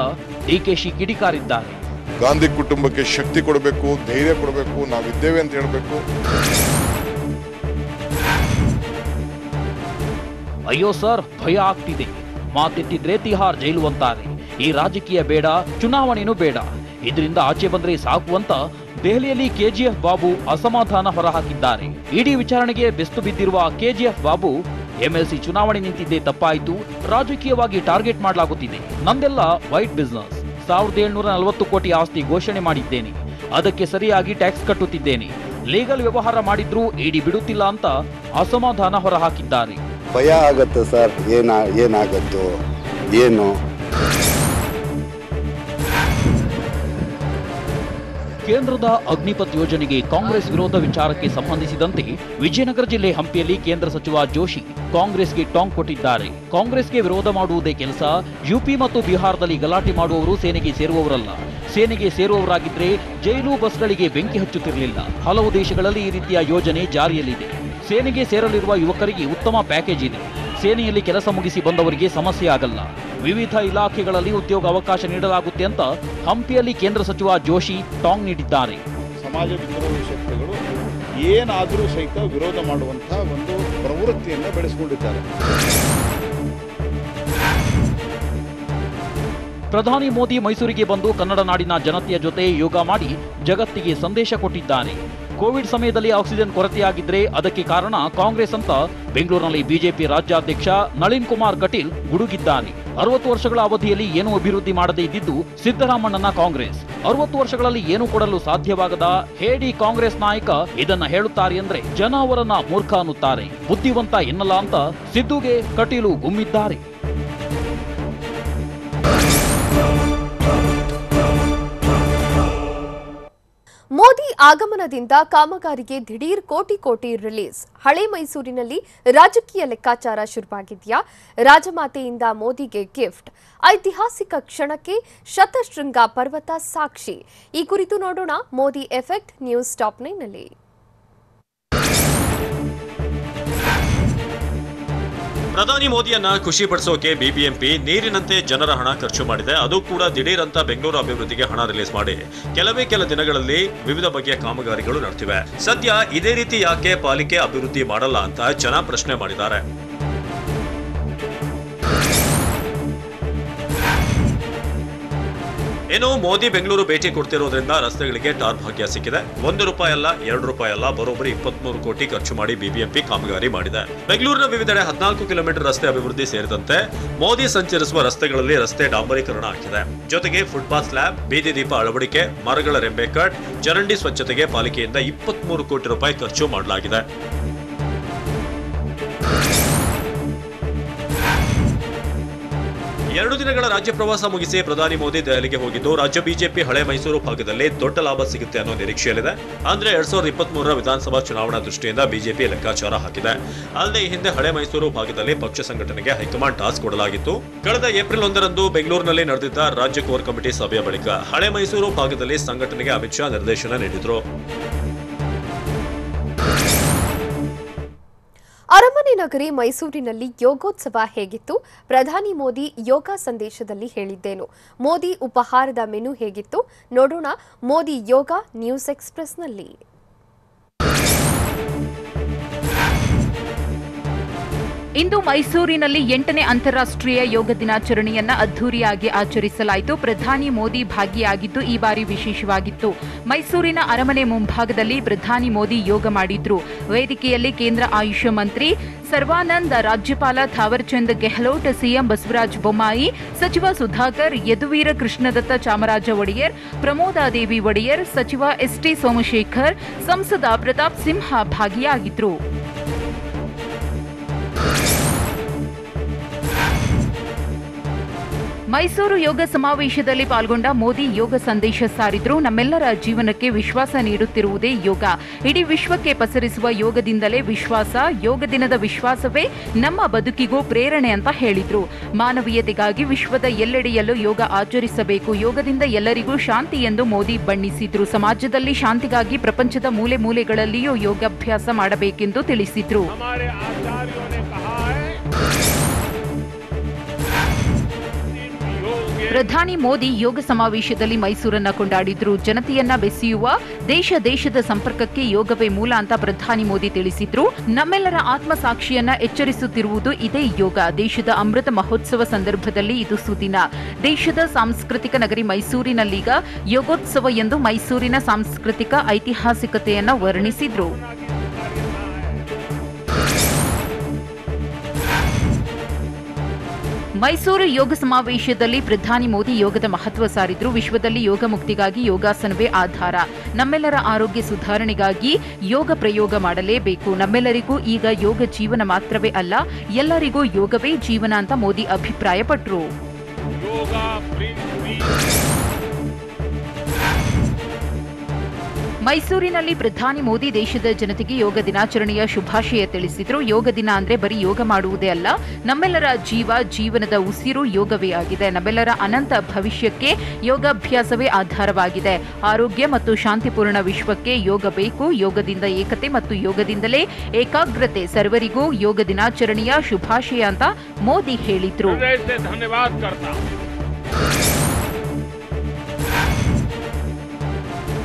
ಡಿಕೆಶಿ ಕಿಡಿಕಾರಿದ್ದಾರೆ. ಗಾಂಧಿ ಕುಟುಂಬಕ್ಕೆ ಶಕ್ತಿ ಕೊಡಬೇಕು, ಧೈರ್ಯ ಕೊಡಬೇಕು, ನಾವಿದ್ದೇವೆ ಅಂತ ಹೇಳಬೇಕು. ಅಯ್ಯೋ ಸರ್, ಭಯ ಆಗ್ತಿದೆ. ಮಾತೆತ್ತಿದ್ರೆ ತಿಹಾರ್ ಜೈಲು ಅಂತಾರೆ. ಈ ರಾಜಕೀಯ ಬೇಡ, ಚುನಾವಣೆನೂ ಬೇಡ, ಇದರಿಂದ ಆಚೆ ಬಂದ್ರೆ ಸಾಕು ಅಂತ ದೆಹಲಿಯಲ್ಲಿ ಕೆಜಿಎಫ್ ಬಾಬು ಅಸಮಾಧಾನ ಹೊರಹಾಕಿದ್ದಾರೆ. ಇಡಿ ವಿಚಾರಣೆಗೆ ಬೆಸ್ತು ಬಿದ್ದಿರುವ ಕೆಜಿಎಫ್ ಬಾಬು ಎಂಎಲ್ಸಿ ಚುನಾವಣೆ ನಿಂತಿದ್ದೇ ತಪ್ಪಾಯಿತು, ರಾಜಕೀಯವಾಗಿ ಟಾರ್ಗೆಟ್ ಮಾಡಲಾಗುತ್ತಿದೆ. ನಂದೆಲ್ಲ ವೈಟ್ ಬಿಸಿನೆಸ್. 1740 ಕೋಟಿ ಆಸ್ತಿ ಘೋಷಣೆ ಮಾಡಿದ್ದೇನೆ, ಅದಕ್ಕೆ ಸರಿಯಾಗಿ ಟ್ಯಾಕ್ಸ್ ಕಟ್ಟುತ್ತಿದ್ದೇನೆ. ಲೀಗಲ್ ವ್ಯವಹಾರ ಮಾಡಿದ್ರೂ ಇಡಿ ಬಿಡುತ್ತಿಲ್ಲ ಅಂತ ಅಸಮಾಧಾನ ಹೊರಹಾಕಿದ್ದಾರೆ. ಭಯ ಆಗತ್ತೆ ಸರ್, ಏನಾಗತ್ತೋ ಏನು. ಕೇಂದ್ರದ ಅಗ್ನಿಪಥ್ ಯೋಜನೆಗೆ ಕಾಂಗ್ರೆಸ್ ವಿರೋಧ ವಿಚಾರಕ್ಕೆ ಸಂಬಂಧಿಸಿದಂತೆ ವಿಜಯನಗರ ಜಿಲ್ಲೆ ಹಂಪಿಯಲ್ಲಿ ಕೇಂದ್ರ ಸಚಿವ ಜೋಶಿ ಕಾಂಗ್ರೆಸ್ಗೆ ಟಾಂಗ್ ಕೊಟ್ಟಿದ್ದಾರೆ. ಕಾಂಗ್ರೆಸ್ಗೆ ವಿರೋಧ ಮಾಡುವುದೇ ಕೆಲಸ. ಯುಪಿ ಮತ್ತು ಬಿಹಾರದಲ್ಲಿ ಗಲಾಟೆ ಮಾಡುವವರು ಸೇನೆಗೆ ಸೇರುವವರಲ್ಲ. ಸೇನೆಗೆ ಸೇರುವವರಾಗಿದ್ರೆ ಜೈಲು ಬಸ್ಗಳಿಗೆ ಬೆಂಕಿ ಹಚ್ಚುತ್ತಿರಲಿಲ್ಲ. ಹಲವು ದೇಶಗಳಲ್ಲಿ ಈ ರೀತಿಯ ಯೋಜನೆ ಜಾರಿಯಲ್ಲಿದೆ. ಸೇನೆಗೆ ಸೇರಲಿರುವ ಯುವಕರಿಗೆ ಉತ್ತಮ ಪ್ಯಾಕೇಜ್ ಇದೆ. ಸೇನೆಯಲ್ಲಿ ಕೆಲಸ ಮುಗಿಸಿ ಬಂದವರಿಗೆ ಸಮಸ್ಯೆ ಆಗಲ್ಲ. ವಿವಿಧ ಇಲಾಖೆಗಳಲ್ಲಿ ಉದ್ಯೋಗ ಅವಕಾಶ ನೀಡಲಾಗುತ್ತೆ ಅಂತ ಹಂಪಿಯಲ್ಲಿ ಕೇಂದ್ರ ಸಚಿವ ಜೋಶಿ ಟಾಂಗ್ ನೀಡಿದ್ದಾರೆ. ಸಮಾಜ ವಿರೋಧಿ ಶಕ್ತಿಗಳು ಏನಾದರೂ ಸಹಿತ ವಿರೋಧ ಮಾಡುವಂತಹ ಒಂದು ಪ್ರವೃತ್ತಿಯನ್ನು ಬೆಳೆಸಿಕೊಂಡಿದ್ದಾರೆ. ಪ್ರಧಾನಿ ಮೋದಿ ಮೈಸೂರಿಗೆ ಬಂದು ಕನ್ನಡ ನಾಡಿನ ಜನತೆಯ ಜೊತೆ ಯೋಗ ಮಾಡಿ ಜಗತ್ತಿಗೆ ಸಂದೇಶ ಕೊಟ್ಟಿದ್ದಾರೆ. ಕೋವಿಡ್ ಸಮಯದಲ್ಲಿ ಆಕ್ಸಿಜನ್ ಕೊರತೆಯಾಗಿದ್ರೆ ಅದಕ್ಕೆ ಕಾರಣ ಕಾಂಗ್ರೆಸ್ ಅಂತ ಬೆಂಗಳೂರಿನಲ್ಲಿ ಬಿಜೆಪಿ ರಾಜ್ಯಾಧ್ಯಕ್ಷ ನಳಿನ್ ಕುಮಾರ್ ಕಟೀಲ್ ಗುಡುಗಿದ್ದಾರೆ. 60 ವರ್ಷಗಳ ಅವಧಿಯಲ್ಲಿ ಏನೂ ಅಭಿವೃದ್ಧಿ ಮಾಡದೇ ಇದ್ದಿದ್ದು ಸಿದ್ದರಾಮಣ್ಣನ ಕಾಂಗ್ರೆಸ್. 60 ವರ್ಷಗಳಲ್ಲಿ ಏನೂ ಕೊಡಲು ಸಾಧ್ಯವಾಗದ ಹೇಡಿ ಕಾಂಗ್ರೆಸ್ ನಾಯಕ ಇದನ್ನ ಹೇಳುತ್ತಾರೆ ಅಂದ್ರೆ ಜನ ಅವರನ್ನ ಮೂರ್ಖ ಅನ್ನುತ್ತಾರೆ, ಬುದ್ಧಿವಂತ ಎನ್ನಲ್ಲ ಅಂತ ಸಿದ್ದುಗೆ ಕಟೀಲು ಗುಮ್ಮಿದ್ದಾರೆ. ಮೋದಿ ಆಗಮನದಿಂದ ಕಾಮಗಾರಿಗೆ ದಿಢೀರ್ ಕೋಟಿ ರಿಲೀಸ್. ಹಳೆ ಮೈಸೂರಿನಲ್ಲಿ ರಾಜಕೀಯ ಲೆಕ್ಕಾಚಾರ ಶುರುವಾಗಿದೆಯಾ? ರಾಜಮಾತೆಯಿಂದ ಮೋದಿಗೆ ಗಿಫ್ಟ್. ಐತಿಹಾಸಿಕ ಕ್ಷಣಕ್ಕೆ ಶತಶೃಂಗ ಪರ್ವತ ಸಾಕ್ಷಿ. ಈ ಕುರಿತು ನೋಡೋಣ ಮೋದಿ ಎಫೆಕ್ಟ್ ನ್ಯೂಸ್ ಟಾಪ್ 9ನಲ್ಲಿ. ಪ್ರಧಾನಿ ಮೋದಿಯನ್ನ ಖುಷಿ ಪಡಿಸೋಕೆ ಬಿಬಿಎಂಪಿ ನೀರಿನಂತೆ ಜನರ ಹಣ ಖರ್ಚು ಮಾಡಿದೆ. ಅದು ಕೂಡ ದಿಢೀರ್ ಅಂತ ಬೆಂಗಳೂರು ಅಭಿವೃದ್ಧಿಗೆ ಹಣ ರಿಲೀಸ್ ಮಾಡಿ ಕೆಲ ದಿನಗಳಲ್ಲಿ ವಿವಿಧ ಬಗೆಯ ಕಾಮಗಾರಿಗಳು ನಡೆದಿವೆ. ಸದ್ಯ ಇದೇ ರೀತಿ ಯಾಕೆ ಪಾಲಿಕೆ ಅಭಿವೃದ್ಧಿ ಮಾಡಲ್ಲ ಅಂತ ಜನ ಪ್ರಶ್ನೆ ಮಾಡಿದ್ದಾರೆ. ಇನ್ನು ಮೋದಿ ಬೆಂಗಳೂರು ಭೇಟಿ ಕೊಡ್ತಿರೋದ್ರಿಂದ ರಸ್ತೆಗಳಿಗೆ ಟಾರ್ ಭಾಗ್ಯ ಸಿಕ್ಕಿದೆ. ₹1 ಅಲ್ಲ, ₹2 ಅಲ್ಲ, ಬರೋಬ್ಬರಿ 23 ಕೋಟಿ ಖರ್ಚು ಮಾಡಿ ಬಿಬಿಎಂಪಿ ಕಾಮಗಾರಿ ಮಾಡಿದೆ. ಬೆಂಗಳೂರಿನ ವಿವಿಧೆಡೆ 14 ಕಿಲೋಮೀಟರ್ ರಸ್ತೆ ಅಭಿವೃದ್ಧಿ ಸೇರಿದಂತೆ ಮೋದಿ ಸಂಚರಿಸುವ ರಸ್ತೆಗಳಲ್ಲಿ ರಸ್ತೆ ಡಾಂಬರೀಕರಣ ಆಗಿದೆ. ಜೊತೆಗೆ ಫುಟ್ಪಾತ್ ಸ್ಲ್ಯಾಬ್, ಬೀದಿ ದೀಪ ಅಳವಡಿಕೆ, ಮರಗಳ ರೆಂಬೆ ಕಟ್, ಚರಂಡಿ ಸ್ವಚ್ಛತೆಗೆ ಪಾಲಿಕೆಯಿಂದ ₹23 ಕೋಟಿ ಖರ್ಚು ಮಾಡಲಾಗಿದೆ. 2 ದಿನಗಳ ರಾಜ್ಯ ಪ್ರವಾಸ ಮುಗಿಸಿ ಪ್ರಧಾನಿ ಮೋದಿ ದೆಹಲಿಗೆ ಹೋಗಿದ್ದು, ರಾಜ್ಯ ಬಿಜೆಪಿ ಹಳೆ ಮೈಸೂರು ಭಾಗದಲ್ಲಿ ದೊಡ್ಡ ಲಾಭ ಸಿಗುತ್ತೆ ಅನ್ನೋ ನಿರೀಕ್ಷೆಯಲ್ಲಿದೆ. ಅಂದ್ರೆ 2023ರ ವಿಧಾನಸಭಾ ಚುನಾವಣಾ ದೃಷ್ಟಿಯಿಂದ ಬಿಜೆಪಿ ಲೆಕ್ಕಾಚಾರ ಹಾಕಿದೆ. ಅಲ್ಲದೆ ಈ ಹಿಂದೆ ಹಳೆ ಮೈಸೂರು ಭಾಗದಲ್ಲಿ ಪಕ್ಷ ಸಂಘಟನೆಗೆ ಹೈಕಮಾಂಡ್ ಟಾಸ್ಕ್ ಕೊಡಲಾಗಿತ್ತು. ಕಳೆದ ಏಪ್ರಿಲ್ 1ರಂದು ಬೆಂಗಳೂರಿನಲ್ಲಿ ನಡೆದಿದ್ದ ರಾಜ್ಯ ಕೋರ್ ಕಮಿಟಿ ಸಭೆಯ ಬಳಿಕ ಹಳೆ ಮೈಸೂರು ಭಾಗದಲ್ಲಿ ಸಂಘಟನೆಗೆ ಅಮಿತ್ ಶಾ ನಿರ್ದೇಶನ ನೀಡಿದ್ರು. ಅರಮನೆ ನಗರಿ ಮೈಸೂರಿನಲ್ಲಿ ಯೋಗೋತ್ಸವ ಹೇಗಿತ್ತು? ಪ್ರಧಾನಿ ಮೋದಿ ಯೋಗ ಸಂದೇಶದಲ್ಲಿ ಹೇಳಿದ್ದೇನು? ಮೋದಿ ಉಪಹಾರದ ಮೆನು ಹೇಗಿತ್ತು? ನೋಡೋಣ ಮೋದಿ ಯೋಗ ನ್ಯೂಸ್ ಎಕ್ಸ್‌ಪ್ರೆಸ್‌ನಲ್ಲಿ. ಇಂದು ಮೈಸೂರಿನಲ್ಲಿ 8ನೇ ಅಂತಾರಾಷ್ಟ್ರೀಯ ಯೋಗ ದಿನಾಚರಣೆಯನ್ನ ಅದ್ದೂರಿಯಾಗಿ ಆಚರಿಸಲಾಯಿತು. ಪ್ರಧಾನಿ ಮೋದಿ ಭಾಗಿಯಾಗಿದ್ದು ಈ ಬಾರಿ ವಿಶೇಷವಾಗಿತ್ತು. ಮೈಸೂರಿನ ಅರಮನೆ ಮುಂಭಾಗದಲ್ಲಿ ಪ್ರಧಾನಿ ಮೋದಿ ಯೋಗ ಮಾಡಿದ್ರು. ವೇದಿಕೆಯಲ್ಲಿ ಕೇಂದ್ರ ಆಯುಷ್ ಮಂತ್ರಿ ಸರ್ವಾನಂದ್, ರಾಜ್ಯಪಾಲ ಥಾವರ್ಚಂದ್ ಗೆಹ್ಲೋಟ್, ಸಿಎಂ ಬಸವರಾಜ ಬೊಮ್ಮಾಯಿ, ಸಚಿವ ಸುಧಾಕರ್, ಯದುವೀರ ಕೃಷ್ಣದತ್ತ ಚಾಮರಾಜ ಒಡೆಯರ್, ಪ್ರಮೋದಾದೇವಿ ಒಡೆಯರ್, ಸಚಿವ ಎಸ್ಟಿ ಸೋಮಶೇಖರ್, ಸಂಸದ ಪ್ರತಾಪ್ ಸಿಂಹ ಭಾಗಿಯಾಗಿದ್ರು. ಮೈಸೂರು ಯೋಗ ಸಮಾವೇಶದಲ್ಲಿ ಪಾಲ್ಗೊಂಡ ಮೋದಿ ಯೋಗ ಸಂದೇಶ ಸಾರಿದ್ರು. ನಮ್ಮೆಲ್ಲರ ಜೀವನಕ್ಕೆ ವಿಶ್ವಾಸ ನೀಡುತ್ತಿರುವುದೇ ಯೋಗ. ಇಡೀ ವಿಶ್ವಕ್ಕೆ ಪಸರಿಸುವ ಯೋಗದಿಂದಲೇ ವಿಶ್ವಾಸ. ಯೋಗ ದಿನದ ವಿಶ್ವಾಸವೇ ನಮ್ಮ ಬದುಕಿಗೂ ಪ್ರೇರಣೆ ಅಂತ ಹೇಳಿದ್ರು. ಮಾನವೀಯತೆಗಾಗಿ ವಿಶ್ವದ ಎಲ್ಲೆಡೆಯಲ್ಲೂ ಯೋಗ ಆಚರಿಸಬೇಕು. ಯೋಗದಿಂದ ಎಲ್ಲರಿಗೂ ಶಾಂತಿ ಎಂದು ಮೋದಿ ಬಣ್ಣಿಸಿದ್ರು. ಸಮಾಜದಲ್ಲಿ ಶಾಂತಿಗಾಗಿ ಪ್ರಪಂಚದ ಮೂಲೆ ಮೂಲೆಗಳಲ್ಲಿಯೂ ಯೋಗಾಭ್ಯಾಸ ಮಾಡಬೇಕೆಂದು ತಿಳಿಸಿದ್ರು. ಪ್ರಧಾನಿ ಮೋದಿ ಯೋಗ ಸಮಾವೇಶದಲ್ಲಿ ಮೈಸೂರನ್ನ ಕೊಂಡಾಡಿದ್ರು. ಜನತೆಯನ್ನ ಬೆಸೆಯುವ ದೇಶದ ಸಂಪರ್ಕಕ್ಕೆ ಯೋಗವೇ ಮೂಲ ಅಂತ ಪ್ರಧಾನಿ ಮೋದಿ ತಿಳಿಸಿದ್ರು. ನಮ್ಮೆಲ್ಲರ ಆತ್ಮಸಾಕ್ಷಿಯನ್ನ ಎಚ್ಚರಿಸುತ್ತಿರುವುದು ಇದೇ ಯೋಗ. ದೇಶದ ಅಮೃತ ಮಹೋತ್ಸವ ಸಂದರ್ಭದಲ್ಲಿ ಇದು ಸುದಿನ. ದೇಶದ ಸಾಂಸ್ಕೃತಿಕ ನಗರಿ ಮೈಸೂರಿನಲ್ಲೀಗ ಯೋಗೋತ್ಸವ ಎಂದು ಮೈಸೂರಿನ ಸಾಂಸ್ಕೃತಿಕ ಐತಿಹಾಸಿಕತೆಯನ್ನ ವರ್ಣಿಸಿದ್ರು. ಮೈಸೂರು ಯೋಗ ಸಮಾವೇಶದಲ್ಲಿ ಪ್ರಧಾನಿ ಮೋದಿ ಯೋಗದ ಮಹತ್ವ ಸಾರಿದ್ರು. ವಿಶ್ವದಲ್ಲಿ ಯೋಗ ಮುಕ್ತಿಗಾಗಿ ಯೋಗಾಸನವೇ ಆಧಾರ. ನಮ್ಮೆಲ್ಲರ ಆರೋಗ್ಯ ಸುಧಾರಣೆಗಾಗಿ ಯೋಗ ಪ್ರಯೋಗ ಮಾಡಲೇಬೇಕು. ನಮ್ಮೆಲ್ಲರಿಗೂ ಈಗ ಯೋಗ ಜೀವನ ಮಾತ್ರವೇ ಅಲ್ಲ, ಎಲ್ಲರಿಗೂ ಯೋಗವೇ ಜೀವನ ಅಂತ ಮೋದಿ ಅಭಿಪ್ರಾಯಪಟ್ಟರು. ಮೈಸೂರಿನಲ್ಲಿ ಪ್ರಧಾನಿ ಮೋದಿ ದೇಶದ ಜನತೆಗೆ ಯೋಗ ದಿನಾಚರಣೆಯ ಶುಭಾಶಯ ತಿಳಿಸಿದ್ರು. ಯೋಗ ದಿನ ಅಂದ್ರೆ ಬರೀ ಯೋಗ ಮಾಡುವುದೇ ಅಲ್ಲ, ನಮ್ಮೆಲ್ಲರ ಜೀವನದ ಉಸಿರು ಯೋಗವೇ ಆಗಿದೆ. ನಮ್ಮೆಲ್ಲರ ಅನಂತ ಭವಿಷ್ಯಕ್ಕೆ ಯೋಗಾಭ್ಯಾಸವೇ ಆಧಾರವಾಗಿದೆ. ಆರೋಗ್ಯ ಮತ್ತು ಶಾಂತಿಪೂರ್ಣ ವಿಶ್ವಕ್ಕೆ ಯೋಗ ಬೇಕು. ಯೋಗದಿಂದ ಏಕತೆ ಮತ್ತು ಯೋಗದಿಂದಲೇ ಏಕಾಗ್ರತೆ. ಸರ್ವರಿಗೂ ಯೋಗ ದಿನಾಚರಣೆಯ ಶುಭಾಶಯ ಅಂತ ಮೋದಿ ಹೇಳಿದ್ರು.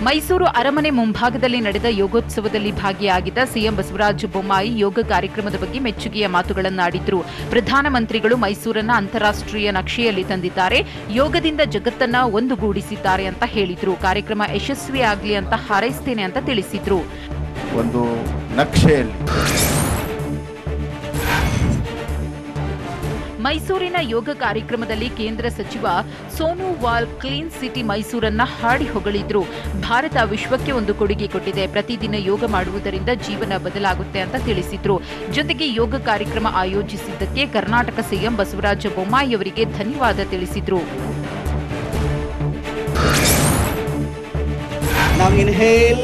ಮೈಸೂರು ಅರಮನೆ ಮುಂಭಾಗದಲ್ಲಿ ನಡೆದ ಯೋಗೋತ್ಸವದಲ್ಲಿ ಭಾಗಿಯಾಗಿದ್ದ ಸಿಎಂ ಬಸವರಾಜ ಬೊಮ್ಮಾಯಿ ಯೋಗ ಕಾರ್ಯಕ್ರಮದ ಬಗ್ಗೆ ಮೆಚ್ಚುಗೆಯ ಮಾತುಗಳನ್ನಾಡಿದ್ರು. ಪ್ರಧಾನಮಂತ್ರಿಗಳು ಮೈಸೂರನ್ನ ಅಂತಾರಾಷ್ಟ್ರೀಯ ನಕ್ಷೆಯಲ್ಲಿ ತಂದಿದ್ದಾರೆ. ಯೋಗದಿಂದ ಜಗತ್ತನ್ನ ಒಂದುಗೂಡಿಸಿದ್ದಾರೆ ಅಂತ ಹೇಳಿದ್ರು. ಕಾರ್ಯಕ್ರಮ ಯಶಸ್ವಿಯಾಗಲಿ ಅಂತ ಹಾರೈಸ್ತೇನೆ ಅಂತ ತಿಳಿಸಿದ್ರು. ಒಂದು ನಕ್ಷೆಯಲ್ಲಿ ಮೈಸೂರಿನ ಯೋಗ ಕಾರ್ಯಕ್ರಮದಲ್ಲಿ ಕೇಂದ್ರ ಸಚಿವ ಸೋನುವಾಲ್ ಕ್ಲೀನ್ ಸಿಟಿ ಮೈಸೂರನ್ನ ಹಾಡಿ ಹೊಗಳಿದ್ರು. ಭಾರತ ವಿಶ್ವಕ್ಕೆ ಒಂದು ಕೊಡುಗೆ ಕೊಟ್ಟಿದೆ. ಪ್ರತಿದಿನ ಯೋಗ ಮಾಡುವುದರಿಂದ ಜೀವನ ಬದಲಾಗುತ್ತೆ ಅಂತ ತಿಳಿಸಿದ್ರು. ಜೊತೆಗೆ ಯೋಗ ಕಾರ್ಯಕ್ರಮ ಆಯೋಜಿಸಿದ್ದಕ್ಕೆ ಕರ್ನಾಟಕ ಸಿಎಂ ಬಸವರಾಜ ಬೊಮ್ಮಾಯಿ ಅವರಿಗೆ ಧನ್ಯವಾದ ತಿಳಿಸಿದ್ರು. Now inhale,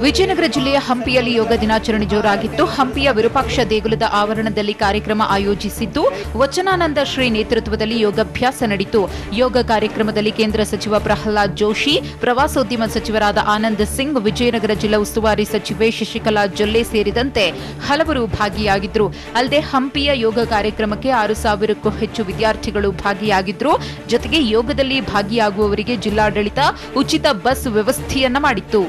ವಿಜಯನಗರ ಜಿಲ್ಲೆಯ ಹಂಪಿಯಲ್ಲಿ ಯೋಗ ದಿನಾಚರಣೆ ಜೋರಾಗಿತ್ತು. ಹಂಪಿಯ ವಿರೂಪಾಕ್ಷ ದೇಗುಲದ ಆವರಣದಲ್ಲಿ ಕಾರ್ಯಕ್ರಮ ಆಯೋಜಿಸಿದ್ದು, ವಚನಾನಂದ ಶ್ರೀ ನೇತೃತ್ವದಲ್ಲಿ ಯೋಗಾಭ್ಯಾಸ ನಡೆಯಿತು. ಯೋಗ ಕಾರ್ಯಕ್ರಮದಲ್ಲಿ ಕೇಂದ್ರ ಸಚಿವ ಪ್ರಹ್ಲಾದ್ ಜೋಶಿ, ಪ್ರವಾಸೋದ್ಯಮ ಸಚಿವರಾದ ಆನಂದ್ ಸಿಂಗ್, ವಿಜಯನಗರ ಜಿಲ್ಲಾ ಉಸ್ತುವಾರಿ ಸಚಿವೆ ಶಶಿಕಲಾ ಜೊಲ್ಲೆ ಸೇರಿದಂತೆ ಹಲವರು ಭಾಗಿಯಾಗಿದ್ದರು. ಅಲ್ಲದೆ ಹಂಪಿಯ ಯೋಗ ಕಾರ್ಯಕ್ರಮಕ್ಕೆ 6,000ಕ್ಕೂ ಹೆಚ್ಚು ವಿದ್ಯಾರ್ಥಿಗಳು ಭಾಗಿಯಾಗಿದ್ದರು. ಜೊತೆಗೆ ಯೋಗದಲ್ಲಿ ಭಾಗಿಯಾಗುವವರಿಗೆ ಜಿಲ್ಲಾಡಳಿತ ಉಚಿತ ಬಸ್ ವ್ಯವಸ್ಥೆಯನ್ನ ಮಾಡಿತ್ತು.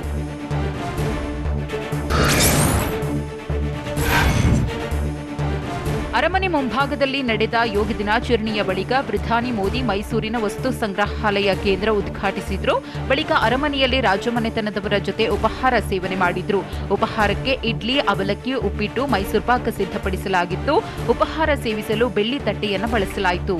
ಅರಮನೆ ಮುಂಭಾಗದಲ್ಲಿ ನಡೆದ ಯೋಗ ದಿನಾಚರಣೆಯ ಬಳಿಕ ಪ್ರಧಾನಿ ಮೋದಿ ಮೈಸೂರಿನ ವಸ್ತು ಸಂಗ್ರಹಾಲಯ ಕೇಂದ್ರ ಉದ್ಘಾಟಿಸಿದ್ರು. ಬಳಿಕ ಅರಮನೆಯಲ್ಲಿ ರಾಜಮನೆತನದವರ ಜೊತೆ ಉಪಹಾರ ಸೇವನೆ ಮಾಡಿದ್ರು. ಉಪಹಾರಕ್ಕೆ ಇಡ್ಲಿ, ಅವಲಕ್ಕಿ, ಉಪ್ಪಿಟ್ಟು, ಮೈಸೂರು ಪಾಕ್ ಸಿದ್ಧಪಡಿಸಲಾಗಿತ್ತು. ಉಪಹಾರ ಸೇವಿಸಲು ಬೆಳ್ಳಿ ತಟ್ಟೆಯನ್ನು ಬಳಸಲಾಯಿತು.